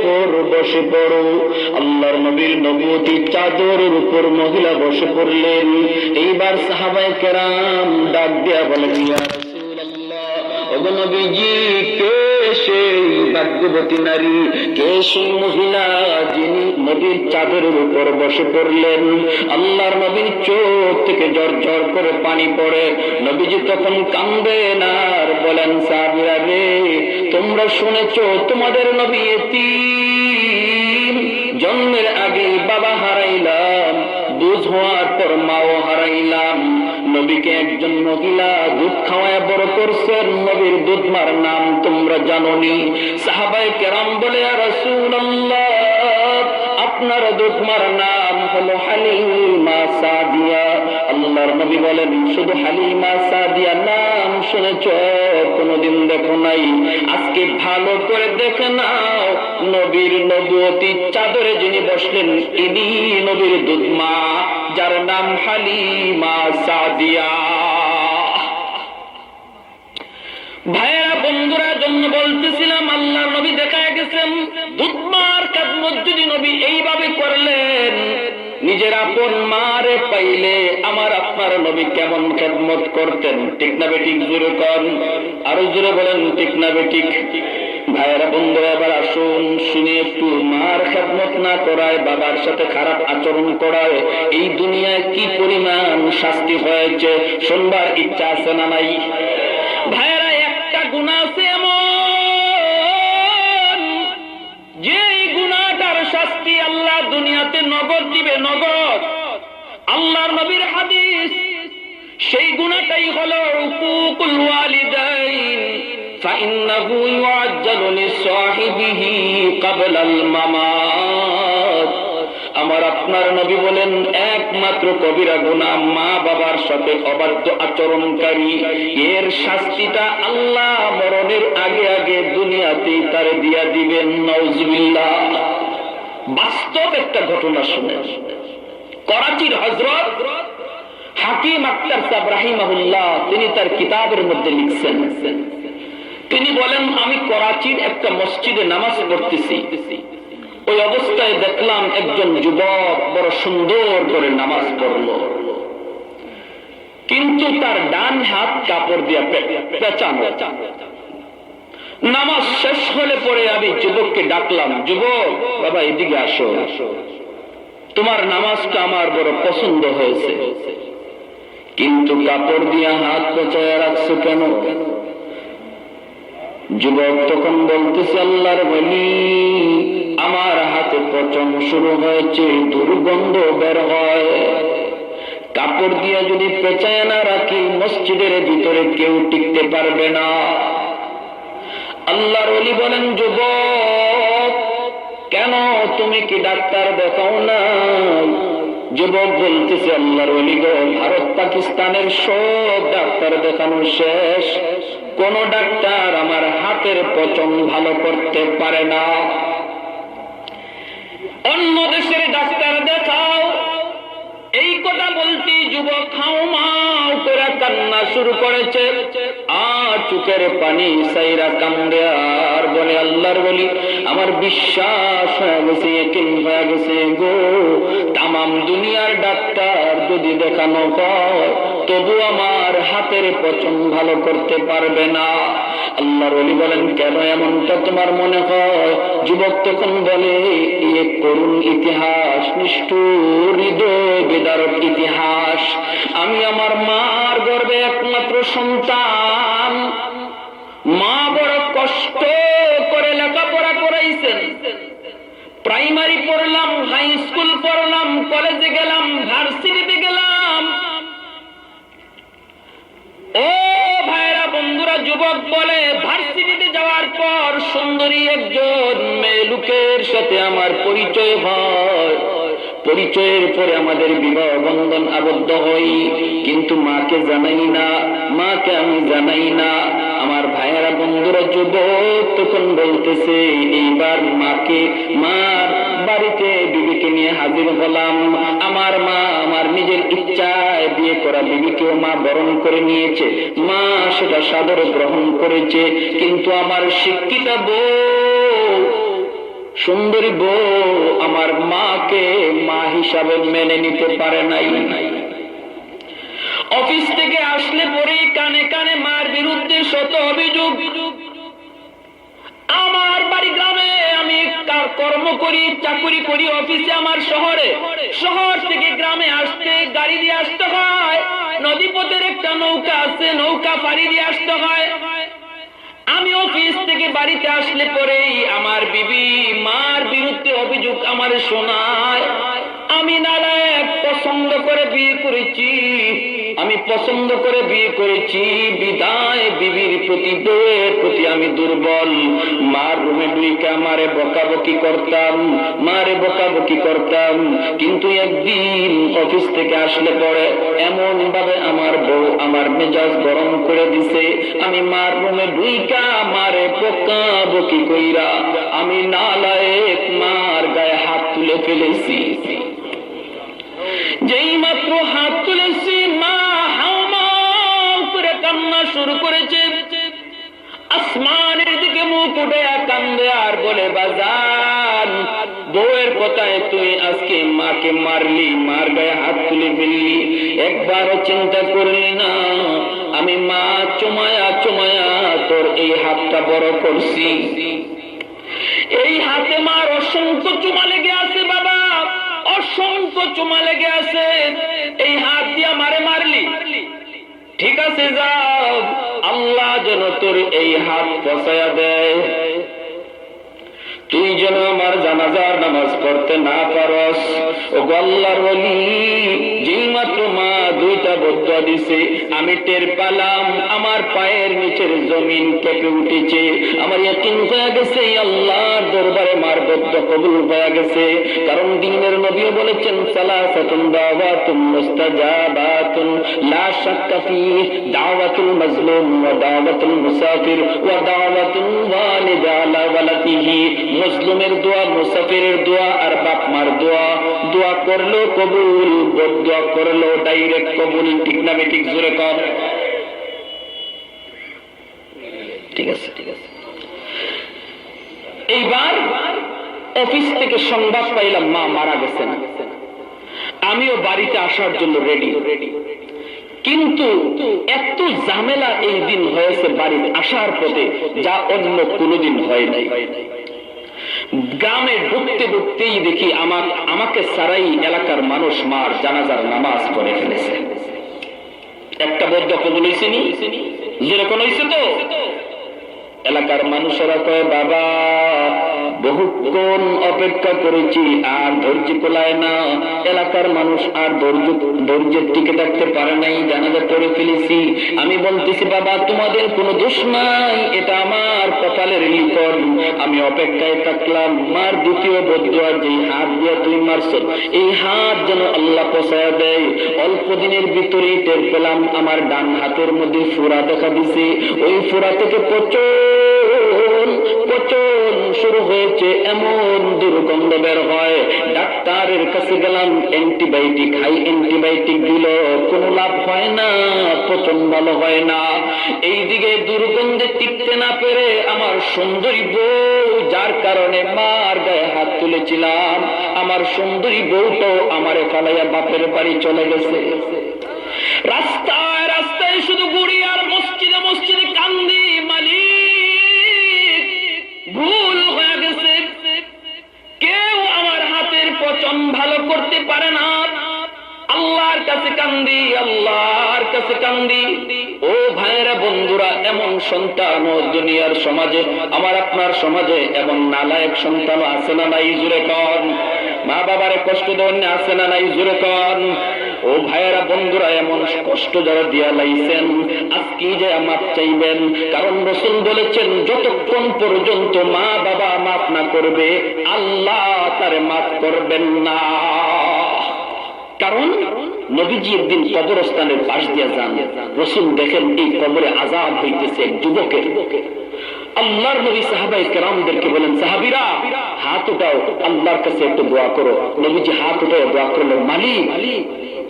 উপর বসে পড়ো। আল্লাহর নবীর নবুয়তির চাদরের উপর মহিলা বসে পড়লেন। এইবার সাহাবায়ে কেরাম ডাক দিয়া বলেন, ইয়া রাসূলুল্লাহ, ওগো নবীজি, কে সেই ভাগ্যবতী নারী, কে সেই মহিলা যিনি নবীর চাদরের উপর বসে পড়লেন? আল্লাহর নবীর চোখ থেকে ঝরঝর করে পানি পড়ে। নবীজি তখন কাঁদেন আর বলেন, সাহাবীরা রে, তোমরা শুনেছো তোমাদের নবী এতিম, জন্মের আগে বাবা হারাইলাম, বুঝ হওয়ার পর মাও হারাইলাম। নবীকে একজন মহিলা দুধ খাওয়ায় বড় করছেন, নবীর দুধমার নাম তোমরা জানোনি? সাহাবায়ে কেরাম বলে, ইয়া রাসূলুল্লাহ, আপনার দুধমার নাম হলো হালিমা সাদিয়া। আল্লাহর নবী বলেন, শুধু হালিমা সাদিয়া নাম শুনেছ, কোনদিন দেখো নাই? আজকে ভালো করে দেখে নাও, নবীর নবুয়তির চাদরে যিনি বসলেন ইনি নবীর দুধমা, যার নাম হালিমা সাদিয়া। ভাইয়েরা, বন্ধুরা, জন্য বলতেছিলাম, আল্লাহর নবী দেখা গেছেন দুধমার খেদমত যদি নবী এইভাবে করলেন, নিজের আপন মারে পাইলে আমার আপনার নবী কেমন খেদমত করতেন? ঠিক না বেঠিক? জোরে কর, আরো জোরে বলেন, ঠিক না বেঠিক? ভাইয়েরা, বন্ধুরা, এবার আসুন শুনে একটু, মার খেদমত না করায়, বাবার সাথে খারাপ আচরণ করায় এই দুনিয়ায় কি পরিমাণ শাস্তি হয়েছে শুনবার ইচ্ছা আছে না নাই? ভাইয়েরা, একটা গুনাহ আছে এমন যে এই গুনাহটার শাস্তি আল্লাহ দুনিয়াতে নগদ দিবে, নগদ। আল্লাহর নবীর হাদিস, সেই গুনাহটাই হলো উকুকুল ওয়ালিদাইন, ফাইন্নাহু ইউআজ্জালু লিসাহিবিহি ক্বাবলাল মামাত। আমার আপনার নবী বলেন, একমাত্র কবিরা গুনাহ মা বাবার সাথে অবাধ্য আচরণকারী, এর শাস্তিটা আল্লাহ মরণের আগে আগে দুনিয়াতেই তারে দিয়া দিবেন। নাউজুবিল্লাহ। বাস্তব একটা ঘটনা শুনে, করাচির হযরত হাকিম আখতার সাহেব রাহিমাহুল্লাহ, তিনি তার কিতাবের মধ্যে লিখছেন, তিনি বলেন, আমি করাচির একটা মসজিদে নামাজ পড়তেছি, ওই অবস্থায় দেখলাম একজন যুবক বড় সুন্দর করে নামাজ পড়লো, কিন্তু তার ডান হাত কাপড় দিয়া পেঁচানো। নামাজ শেষ হলে পরে আমি যুবককে ডাকলাম, যুবক বাবা এদিকে আসো, তোমার নামাজটা আমার বড় পছন্দ হয়েছে, কিন্তু কাপড় দিয়া হাত পেঁচায় রাখছো কেন? যুবক তখন বলতেছে, আল্লাহর ওলি, আমার হাতে পচন শুরু হয়েছে, দুর্গন্ধ বের হয়, কাপড় দিয়ে যদি পেঁচায় না রাখি মসজিদের ভিতরে কেউ টিকতে পারবে না। আল্লাহর ওলি বলেন, যুবক কেন, তুমি কি ডাক্তার দেখাও না? যুবক বলতেছে, আল্লাহর ওলি গো, ভারত পাকিস্তানের সব ডাক্তার দেখানো শেষ, কোন ডাক্তার আমার হাতের পচন ভালো করতে পারে না। অন্য দেশের ডাক্তার দেখাও। এই কথা বলতে যুবক হাউমাউ করে কান্না শুরু করেছে, আর চোখের পানি সাইরা কান্দে আর বলে, আল্লাহর বলি, আমার বিশ্বাস হয়ে গেছে, ইয়াকিন হয়ে গেছে গো, তামাম দুনিয়ার ডাক্তার যদি দেখানো হয় তবু আমার হাতের পচন ভালো করতে পারবে না। আল্লাহর ওলি বলেন, কেন এমনটা তোমার মনে হয়? যুবক তখন বলে, এক করুণ ইতিহাস, নিষ্ঠুর হৃদয় বিদারক ইতিহাস। আমি আমার মার গর্ভে একমাত্র সন্তান, মা বড় কষ্ট করে লেখাপড়া করাইছেন, প্রাইমারি পড়লাম, হাই স্কুল পড়লাম, কলেজে গেলাম, ভার্সিটিতে গেলাম। ও ভাইরা, বন্ধুরা, যুবক বলে, ভার্সিটিতে যাওয়ার পর সুন্দরী একজন মেয়ে লোকের সাথে আমার পরিচয় হয়, পরিচয়ের পরে আমাদের বিবাহ বন্ধন আবদ্ধ হই, কিন্তু মাকে জানাই না, মাকে আমি জানাই না। আমার ভাইয়েরা, বন্ধুরা, যুবক তখন বলতেছে, এইবার মাকে, মার বাড়িতে বিবিকে নিয়ে হাজির হলাম। আমার মা আমার নিজের ইচ্ছায় বিয়ে করা বিবিকেও মা বরণ করে নিয়েছে, মা সেটা সাদরে গ্রহণ করেছে, কিন্তু আমার শিক্ষিতা বউ সুন্দরী বউ আমার মাকে মা হিসাবে মেনে নিতে পারে নাই। অফিস থেকে আসলে পরে কানে কানে মার বিরুদ্ধে শত অভিযোগ। আমার বাড়ি গ্রামে, আমি কর্ম করি, চাকরি করি, অফিসে আমার শহরে, শহর থেকে গ্রামে আসতে গাড়ি দিয়ে আসতে হয়, নদীপথের একটা নৌকা আছে, নৌকা পাড়ি দিয়ে আসতে হয়। আমি অফিস থেকে বাড়িতে আসলে পরেই আমার বিবি মার বিরুদ্ধে অভিযোগ আমার শোনায়। আমি নালায়েক, পছন্দ করে বিয়ে করেছি, আমি পছন্দ করে বিয়ে করেছি, বিদায় বিবির প্রতি, বউয়ের প্রতি আমি দুর্বল। মার রুমে ঢুইকা মারে বকাবকি করতাম, মারে বকাবকি করতাম। কিন্তু একদিন অফিস থেকে আসলে পরে এমন ভাবে আমার বউ আমার মেজাজ গরম করে দিছে, আমি মার রুমে ঢুইকা মারে বকাবকি কইরা আমি নালায়েক মার গায়ে হাত তুলে ফেলেছি। যেই মাত্র হাত তুলেছি মা হাউমাউ করে কান্না শুরু করেছে, আসমানের দিকে মুখ উঠে কান্দে আর বলে, বাজান বউয়ের কথায় তুই আজকে মাকে মারলি, মার গায়ে হাত তুলে ফেললি, একবারও চিন্তা করলি না আমি মা চুমায়া চুমায়া তোর এই হাতটা বড় করছি। এই হাতে মার অসংখ্য চুমা লেগে আছে বাবা, অসংখ্য চুমা লেগে আছে, এই হাত দিয়া মারে মারলি, ঠিক আছে যাও, আল্লাহ যেন তোর এই হাত পচায়া দেয়, তুই যেন আমার জানাজার নামাজ পড়তে না পারস। ও আল্লাহর ওলি, যেই মাত্র মা দুইটা বদুয়া দিছে আমি টের পেলাম আমার পায়ের নিচের জমিন কেঁপে উঠেছে। আমার ইয়াকিন হয়ে গেছে আল্লাহর দরবারে মার বদুয়া কবুল হয়ে গেছে। কারণ দ্বীনের নবী বলেছেন, সালাসাতুন দাওয়াতুন মুস্তাজাবাতুন লা শাক্কা ফীহি, দাওয়াতুল মাজলুম ওয়া দাওয়াতুল মুসাফির ওয়া দাওয়াতুল ওয়ালিদ আলা ওয়ালাদিহি। মুসলিমের দোয়া, মুসাফিরের দোয়া আর বাপ মার দোয়া, দোয়া করলো কবুল, বদদোয়া করলো ডাইরেক্ট কবুল। ঠিক না ঠিক? জোরে কর। ঠিক আছে, ঠিক আছে। এইবার অফিস থেকে সংবাদ পাইলাম মা মারা গেছেন। আমিও বাড়িতে আসার জন্য রেডি, কিন্তু এত ঝামেলা এই দিন হয়েছে বাড়িতে আসার পথে, যা অন্য কোনোদিন হয় নাই। গ্রামে ঢুকতে ঢুকতেই দেখি আমাকে সারাই এলাকার মানুষ মার জানাজার নামাজ পড়ে ফেলেছে। একটা বদদোয়া কবুল হইছে নি? যেরকম হইছে তো এলাকার মানুষেরা কয়, বাবা বহুক্ষণ অপেক্ষা করেছি আর ধৈর্য কোলায় না, এলাকার মানুষ আর ধৈর্যের টিকে থাকতে পারে নাই, জানাজা পড়ে ফেলেছি। আমি বলতেছি, বাবা তোমাদের কোনো দোষ নাই, এটা আমার কপালের লিখন। আমি অপেক্ষায় থাকলাম মার দ্বিতীয় বদদোয়া, যেই হাত দিয়ে তুই মারছ এই হাত যেন আল্লাহ পৌঁছায় দেয়। অল্প দিনের ভিতরেই টের পেলাম আমার ডান হাতের মধ্যে ফোড়া দেখা দিছে। ওই ফোড়া থেকে পচন শুরু হয়েছে, এমন দুর্গন্ধ বের হয়। ডাক্তারের কাছে গেলাম, অ্যান্টিবায়োটিক, হাই অ্যান্টিবায়োটিক দিল, কোনো লাভ হয় না, পচন ভালো হয় না। এইদিকে দুর্গন্ধে টিকতে না পেরে আমার সুন্দরী বউ, যার কারণে মার গায়ে হাত তুলেছিলাম, আমার সুন্দরী বউটাও আমারে ফালাইয়া বাপের বাড়ি চলে গেছে। রাস্তায় রাস্তায় শুধু গুড়ি আর মসজিদে মসজিদে কান্দি, মালিক ভুল হয়ে গেছে, কেউ আমার হাতের পচন ভালো করতে পারে না। আল্লাহর কাছে কান্দি, আল্লাহর কাছে কান্দি। ও ভাইরা বন্ধুরা, এমন সন্তান ও দুনিয়ার সমাজে, আমার আপনার সমাজে এমন নালায়েক সন্তান আছে না নাই? জুড়ে কন। মা বাবারে কষ্ট দেওয়ার আছে না নাই? জুড়ে কন। ও ভাইয়েরা বন্ধুরা, এমন কষ্ট যারা দিয়া লাইছেন, আজকে যে মাপ চাইবেন। কারণ রাসূল বলেছেন, যতক্ষণ পর্যন্ত মা বাবা মাফ না করবে আল্লাহ তারে মাফ করবেন না। কারণ নবীজি একদিন কবরস্থানের পাশ দিয়ে যান, রাসূল দেখেন এই কবরে আযাব হইতেছে এক যুবকের। আল্লাহর নবী সাহাবায়ে কেরামদেরকে বলেন, সাহাবীরা হাত উঠাও, আল্লাহর কাছে একটু দোয়া করো। নবীজি হাত উঠায় দোয়া করলেন, মালিক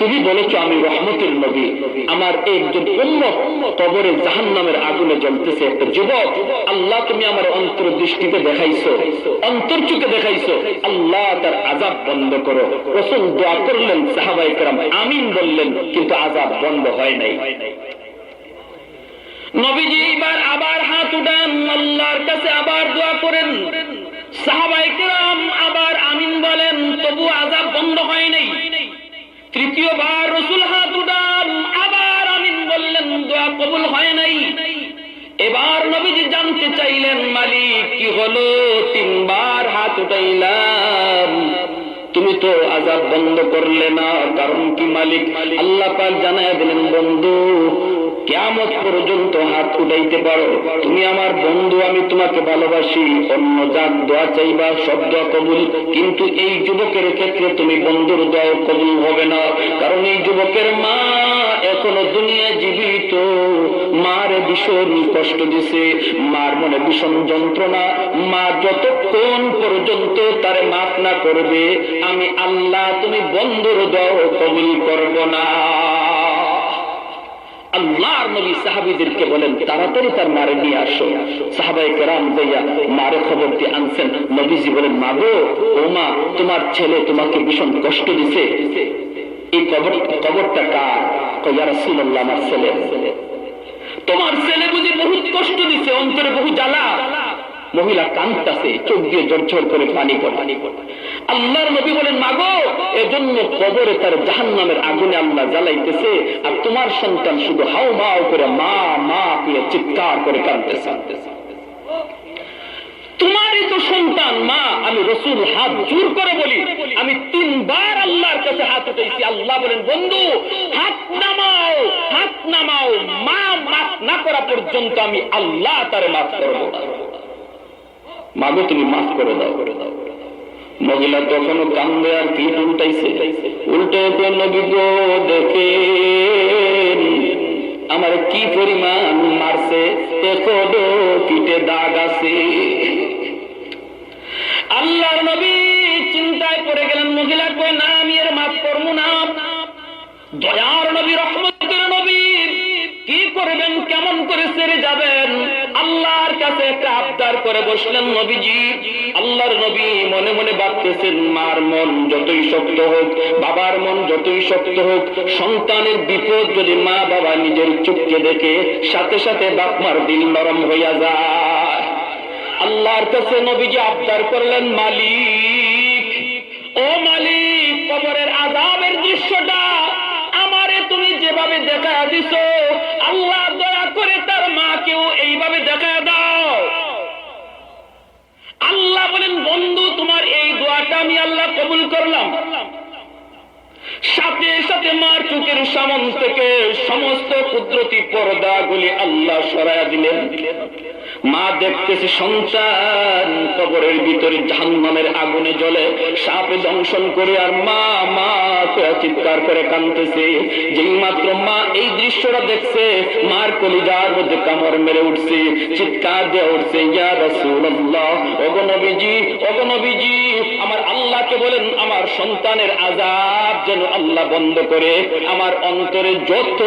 তুমি বলেছো আমি রহমতের নবী, আমার একজন উম্মত কবরে জাহান্নামের আগুনে জ্বলতেছে একটা যুবক, আল্লাহ তুমি আমার অন্তর্দৃষ্টিতে দেখাইছো, অন্তর্চুকে দেখাইছো, আল্লাহ তার আযাব বন্ধ করো। রাসূল দোয়া করলেন, সাহাবায়ে কেরাম আমিন বললেন, কিন্তু আযাব বন্ধ হয় নাই। নবীজি এবার আবার হাত উঠান, আল্লাহর কাছে আবার দোয়া করেন, সাহাবায়ে কেরাম আবার আমিন বলেন, তবু আযাব বন্ধ হয় নাই। তৃতীয়বার রাসূল হাত উঠান, আবার আমিন বললেন, দোয়া কবুল হয় নাই। এবার নবীজি জানতে চাইলেন, মালিক কি হলো, তিনবার হাত উঠাইলাম, তুমি তো আযাব বন্ধ করলে না, কারণ কি মালিক? আল্লাহ পাক জানায়া দিলেন, বন্ধু কিয়ামত পর্যন্ত হাত উঠাইতে পারো, তুমি আমার বন্ধু, আমি তোমাকে ভালোবাসি, অন্য যার দোয়া চাইবা সব দোয়া কবুল, কিন্তু এই যুবকের ক্ষেত্রে তুমি বন্ধুর দোয়া কবুল হবে না, কারণ এই যুবকের মা এখনো দুনিয়া জীবিত, মার ভীষণ কষ্ট দিছে, মার মনে ভীষণ যন্ত্রণা, মা যতক্ষণ পর্যন্ত তারে মাফ না করবে আমি আল্লাহ তুমি বন্ধুর দোয়া কবুল করব না। আল্লাহর নবী সাহাবীদেরকে বলেন, তাড়াতাড়ি তার মারে নিয়ে আসো। সাহাবায়ে কেরাম যাইয়া মারে খবর দিয়ে আনছেন। নবীজি বলেন, মা গো, ও মা, তোমার ছেলে তোমাকে ভীষণ কষ্ট দিছে, এই কবরটা কার? কয়, ইয়া রাসূলুল্লাহ, আমার ছেলে। তোমার ছেলে বুঝি বহুত কষ্ট দিছে, অন্তরে বহু জ্বালা। মহিলা কাঁদতেছে, চোখ দিয়ে ঝরঝর করে পানি পড়ে। আল্লাহর নবী বলেন, মাগো, এজন্য কবরে তার জাহান্নামের আগুনে আল্লাহ জ্বালাইতেছে, আর তোমার সন্তান শুধু হাউ মাউ করে মা মা করে চিৎকার করে কাঁদতেছে। তোমারই তো সন্তান মা। আমি রাসূল হাত জোর করে বলি, আমি তিনবার আল্লাহর কাছে হাত উঠাইছি। আল্লাহ বলেন, বন্ধু হাত নামাও, হাত নামাও, মা মাফ না করা পর্যন্ত আমি আল্লাহ তারে মাফ করব না। মাগো তুমি মাফ করে দাও, করে দাও। মহিলা তখনও কান্দে আর পিঠ উল্টাইছে, উল্টে নবী গো দেখেন আমার কি পরিমাণ মারছে, এখনো পিঠে দাগ আছে। আল্লাহর নবী চিন্তায় পড়ে গেলেন। মহিলা কই, না আমি এর মাফ করবো না। দয়ার নবী, রহমতের নবী, কি করবেন, কেমন করে ছেড়ে যাবেন? আল্লাহর কাছে একটা আবদার করে বসলেন নবীজি। আল্লাহর নবী মনে মনে ভাবতেছেন, মার মন যতই শক্ত হোক, বাবার মন যতই শক্ত হোক, সন্তানের বিপদ যদি মা বাবা নিজের চোখকে দেখে, সাথে সাথে বাপ মার দিল নরম হইয়া যায়। আল্লাহর কাছে নবীজি আবদার করলেন, মালিক, ও মালিক, কবরের আযাবের দৃশ্যটা আমারে তুমি যেভাবে দেখা দিছো, আল্লাহ দয়া করে তার মাকেও এইভাবে দেখা দাও। আল্লাহ বলেন, বন্ধু তোমার এই দোয়াটা আমি আল্লাহ কবুল করলাম। সাথে সাথে মার চোখের সামন থেকে সমস্ত কুদরতি পর্দাগুলি আল্লাহ সরাইয়া দিলেন। মা দেখতেছে সন্তান কবরের ভিতরে জাহান্নামের আগুনে জ্বলে, সাপে দংশন করে, আর মা মা চিৎকার করে কাঁদতেছে। যেই মাত্র মা এই দৃশ্যটা দেখছে, মার কলিজার মধ্যে কামড় মেরে উঠছে, চিৎকার দিয়ে উঠছে, ইয়া রাসূলুল্লাহ, ওগো নবীজি, ওগো নবীজি, আমার আল্লাহকে বলেন আমার সন্তানের আযাব যেন আল্লাহ বন্ধ করে, আমার অন্তরে যত